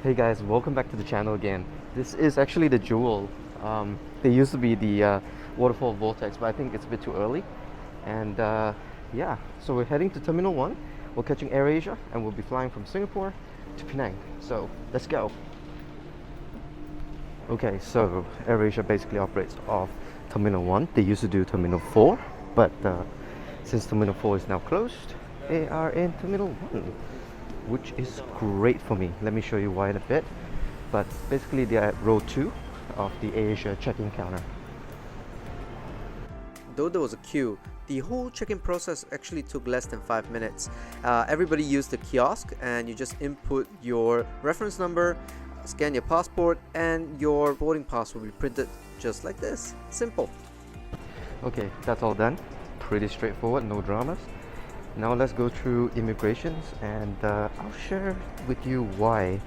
Hey guys, welcome back to the channel again. This is actually the Jewel. They used to be the Waterfall Vortex, but I think it's a bit too early. And yeah, so we're heading to Terminal 1. We're catching AirAsia and we'll be flying from Singapore to Penang. So let's go. Okay, so AirAsia basically operates off Terminal 1. They used to do Terminal 4, but since Terminal 4 is now closed, they are in Terminal 1, which is great for me. Let me show you why in a bit. But basically they are at row 2 of the AirAsia check-in counter. Though there was a queue, the whole check-in process actually took less than 5 minutes. Everybody used the kiosk and you just input your reference number, scan your passport, and your boarding pass will be printed just like this. Simple. Okay, that's all done. Pretty straightforward, no dramas. Now let's go through immigrations and I'll share with you why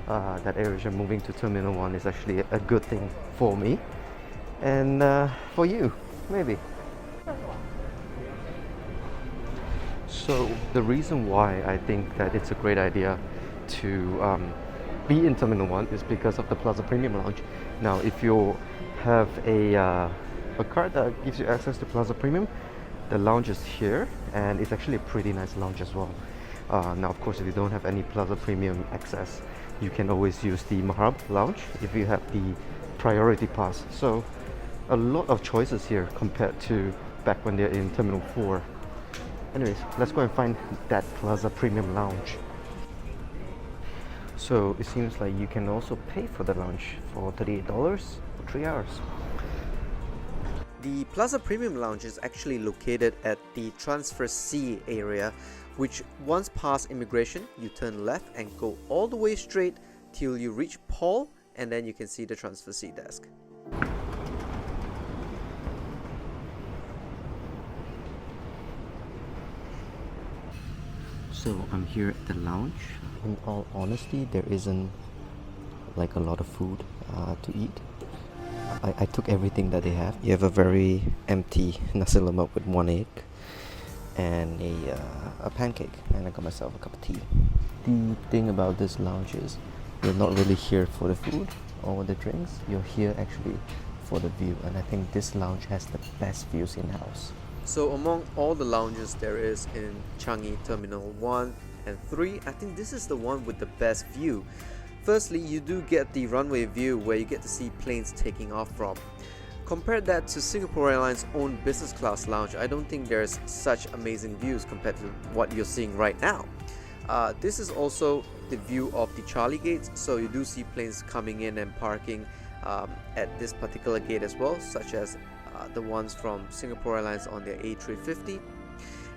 that AirAsia moving to Terminal 1 is actually a good thing for me and for you, maybe. So the reason why I think that it's a great idea to be in Terminal 1 is because of the Plaza Premium Lounge. Now if you have a card that gives you access to Plaza Premium, the lounge is here and it's actually a pretty nice lounge as well. Now of course if you don't have any Plaza Premium access, you can always use the Mahab lounge if you have the priority pass. So a lot of choices here compared to back when they're in Terminal 4. Anyways, let's go and find that Plaza Premium lounge. So it seems like you can also pay for the lounge for $38 for 3 hours. The Plaza Premium Lounge is actually located at the Transfer C area, which once past immigration, you turn left and go all the way straight till you reach Paul, and then you can see the Transfer C desk. So I'm here at the lounge. In all honesty, there isn't like a lot of food to eat. I took everything that they have. You have a very empty nasi lemak with 1 egg and a pancake, and I got myself a cup of tea. The thing about this lounge is you're not really here for the food or the drinks. You're here actually for the view, and I think this lounge has the best views in-house. So among all the lounges there is in Changi Terminal 1 and 3, I think this is the one with the best view. Firstly, you do get the runway view where you get to see planes taking off from. Compare that to Singapore Airlines' own business class lounge, I don't think there's such amazing views compared to what you're seeing right now. This is also the view of the Charlie gates, so you do see planes coming in and parking at this particular gate as well, such as the ones from Singapore Airlines on their A350.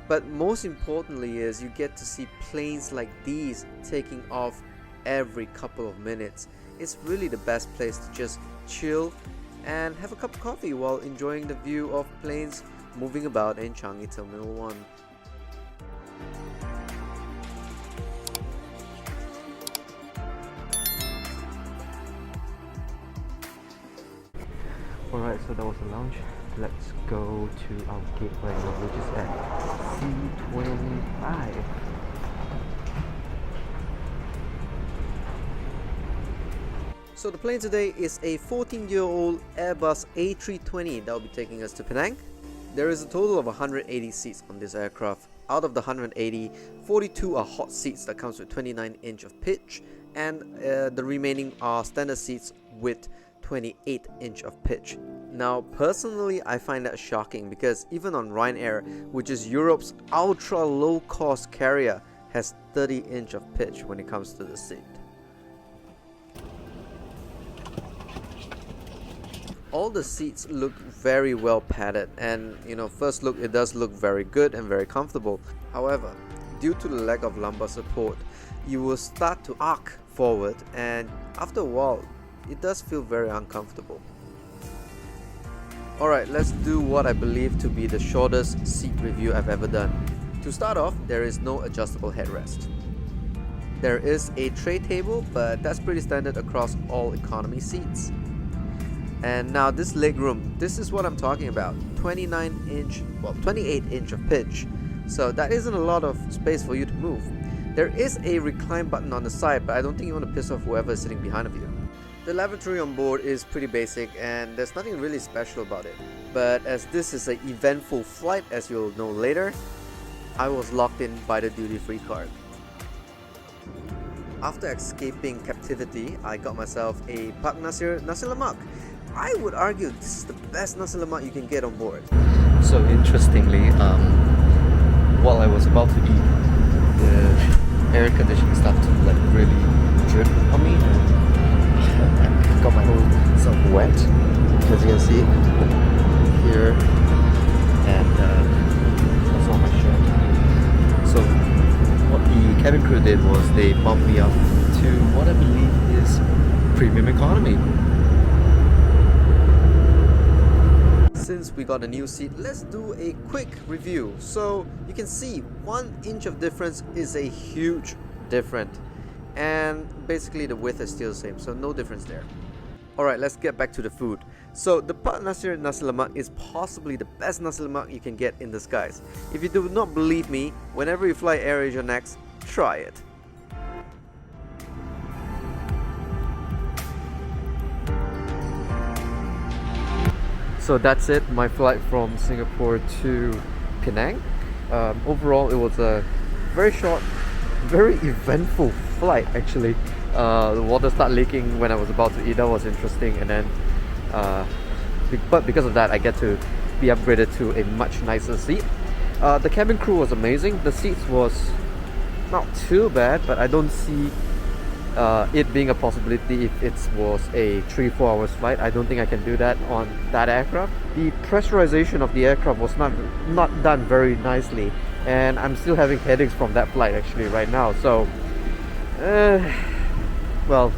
But most importantly is you get to see planes like these taking off every couple of minutes. It's really the best place to just chill and have a cup of coffee while enjoying the view of planes moving about in Changi Terminal 1. Alright, so that was the lounge. Let's go to our gate right now, which is at C25. So the plane today is a 14-year-old Airbus A320 that will be taking us to Penang. There is a total of 180 seats on this aircraft. Out of the 180, 42 are hot seats that comes with 29 inch of pitch, and the remaining are standard seats with 28 inch of pitch. Now personally I find that shocking because even on Ryanair, which is Europe's ultra low cost carrier, has 30 inch of pitch when it comes to the seat. All the seats look very well padded, and first look it does look very good and very comfortable. However, due to the lack of lumbar support, you will start to arc forward, and after a while it does feel very uncomfortable. Alright, let's do what I believe to be the shortest seat review I've ever done. To start off, there is no adjustable headrest. There is a tray table, but that's pretty standard across all economy seats. And now this legroom, this is what I'm talking about. 28 inch of pitch. So that isn't a lot of space for you to move. There is a recline button on the side, but I don't think you want to piss off whoever is sitting behind of you. The lavatory on board is pretty basic and there's nothing really special about it. But as this is an eventful flight, as you'll know later, I was locked in by the duty-free card. After escaping captivity, I got myself a Pak Nasir Nasi Lemak. I would argue this is the best Nasi Lemak you can get on board. So interestingly, while I was about to eat, the air conditioning started to like really drip on me and got my whole self wet, as you can see here, and also on my shirt. So what the cabin crew did was they bumped me up to what I believe is premium economy. Since we got a new seat, let's do a quick review. So you can see 1 inch of difference is a huge difference, and basically the width is still the same, so no difference there. Alright, let's get back to the food. So the Pak Nasir Nasi Lemak is possibly the best Nasi Lemak you can get in the skies. If you do not believe me, whenever you fly AirAsia next, try it. So that's it, my flight from Singapore to Penang. Overall, it was a very short, very eventful flight actually. The water started leaking when I was about to eat. That was interesting, and then but because of that I get to be upgraded to a much nicer seat. The cabin crew was amazing. The seats was not too bad, but I don't see it being a possibility if it was a 3-4 hours flight. I don't think I can do that on that aircraft. The pressurization of the aircraft was not done very nicely, and I'm still having headaches from that flight actually right now. So well,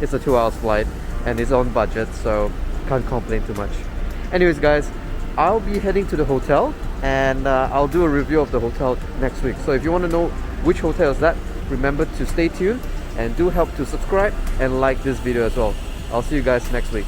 it's a 2 hours flight and it's on budget, so can't complain too much. Anyways guys, I'll be heading to the hotel, and I'll do a review of the hotel next week. So if you want to know which hotel is that, remember to stay tuned and do help to subscribe and like this video as well. I'll see you guys next week.